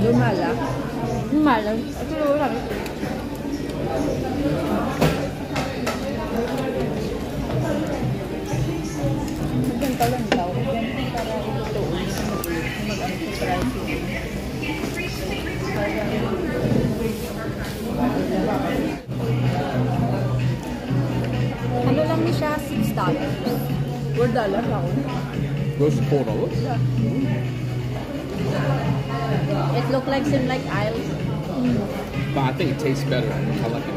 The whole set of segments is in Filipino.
Lumala. Lumala. Ito yung sabi. Maganda lang daw. Maganda para ito. Mag-ano sa pricing. Ano lang ni siya? $6. $4 ako. Gross $4? Yeah. It look like same like aisles. But I think it tastes better. I like it.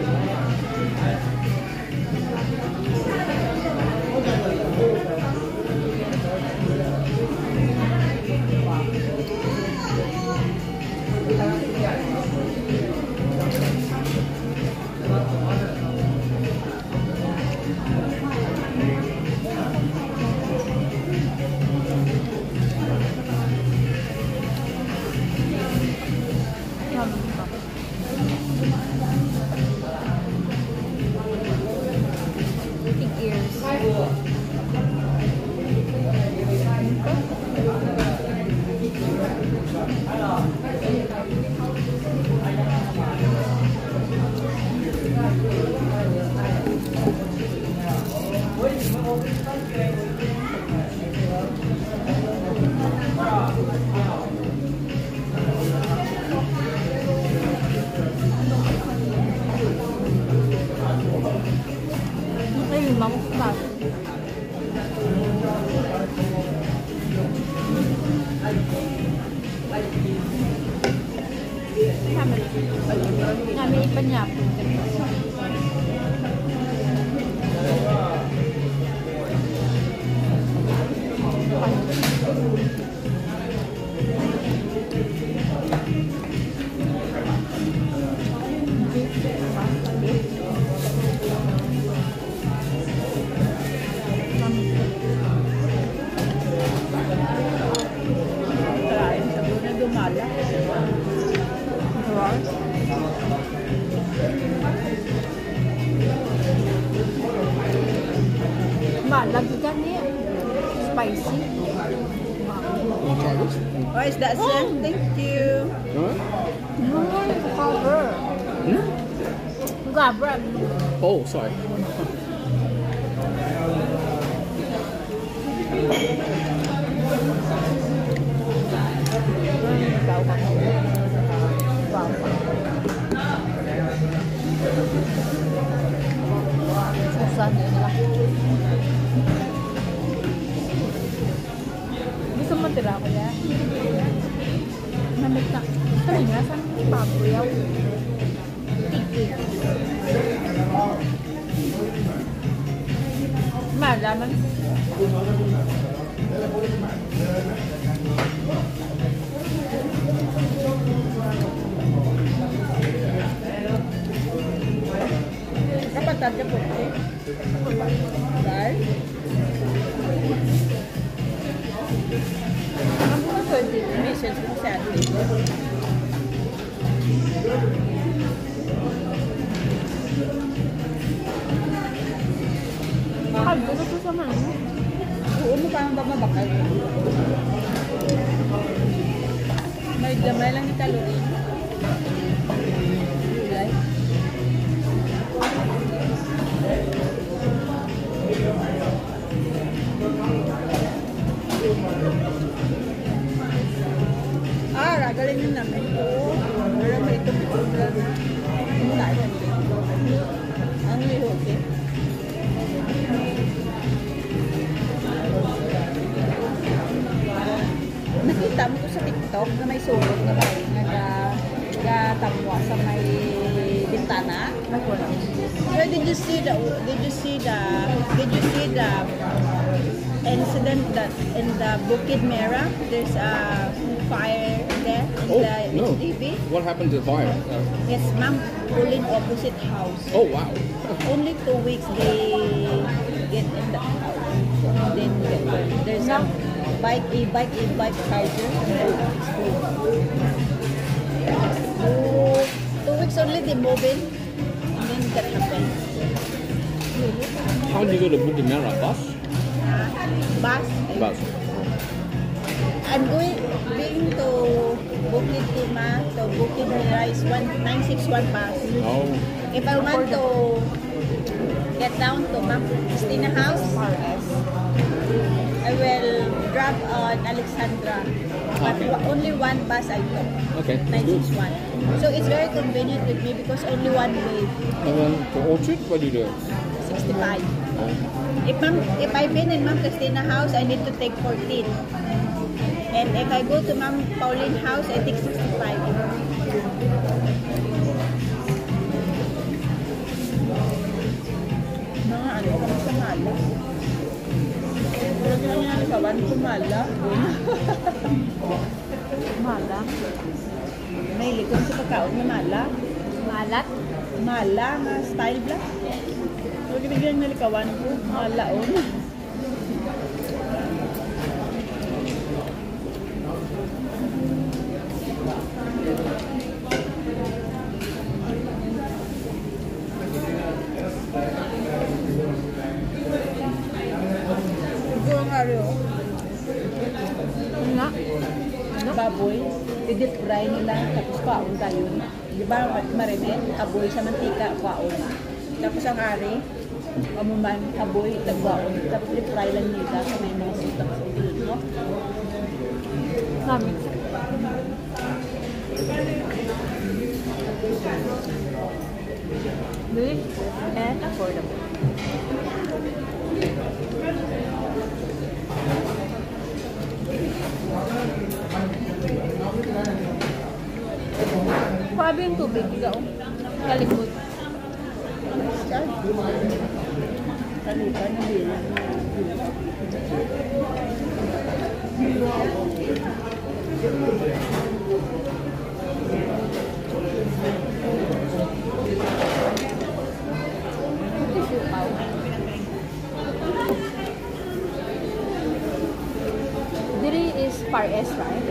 Big ears. Ay, mamok pa. Kami ipanyapon. Karain sa doon na Lumala. Malag gani. Spicy. Want to try this? Oh, is that Sam? Thank you. Alright. Cover. Hmm? Gabra. Oh, sorry. Susan nila. Gusto mo tira ko ya? Namit na. Kaya nga, saan pabuyaw? Tiki. Malaman. Kapatid ka po. Dahil? Ang mga pwede, message mo sa atin. Mahal ko na sa man. Oo mo parang ba mabakal? May gamay lang yung calorie. Gulay. Galing yun namin ito. Pero may ito na. Ano na yan? Ang lihote. Nakita mo ko sa TikTok na may sulog na ba? Nagtamwa sa may bintana. Where did you see the incident that in the Bukid Merah there's a fire there in the HDB? What happened to the fire? Yes, ma'am, pulling opposite house. Oh wow. Only 2 weeks they get in the house. Then there's a e-bike charger. 2 weeks only they move in, and then that happened. How did you go to Bukit Merah? Bus? Bus. Bus. I'm being to Bukit Timah to Bukit Mira is 961 bus. Oh. If I want to get down to Ma'am Christina House, RS. I will drop on Alexandra. But only one bus I took, Okay. That's good. 961. So it's very convenient with me because only one way, And then for Orchard, what do you do? 65. Oh. If I've been in Ma'am Christina House, I need to take 14. And if I go to Ma'am Pauline House, I take 65. Mga ano, kami sa Mala. Pero ginagawa sa one to Mala. Mala. May likod sa pagkaon na Mala. Malat. Mala nga style black. Pero ginagawa na likawan ko. Mala o. Ito nga rin. Ano nga? Ano? Baboy, i-deep fry nila, tapos kaon tayo. Di ba, marinet, aboy sa mantika, kaon. Tapos ang ari, amuman, aboy, tagwaon. Tapos deep fry lang nila sa may mga sutang sa ulo, no? Namin. Delicious and affordable. Grabe yung tubig, ikaw. Kalikot. Saan? Kalipan na bilang. Sipaw. Diri is Far East, right?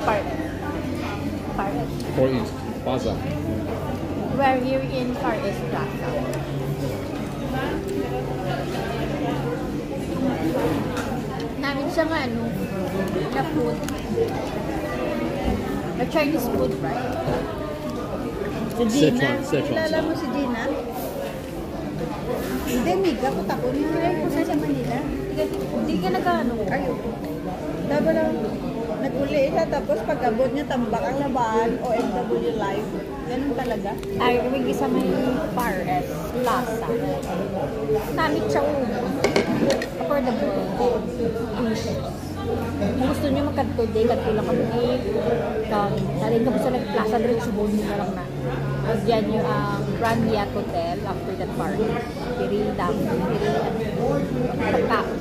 Far East. Far East. Or East Plaza. We're here in Far East Plaza. Namin siya nga ano, na food. Na Chinese food, right? Si Gina, Sichuan. kilala mo si Gina? Hindi, miga ko tako niya. Kaya ko sa Manila. Hindi ka nag-ano. Ayun. Tapos lang, nag-uli siya, tapos pag-abot niya, tambak ang laban, OFW life. Ganun talaga. Ay, may isa may Far East Plaza. Namin siya affordable. Kung gusto nyo magkanto day, kanto lang kami. Dalhin kami sa Plaza Diretso Board nyo na lang na. At yan yung Grand Hyatt Hotel after that park. Piri dami. Piri pagkaon.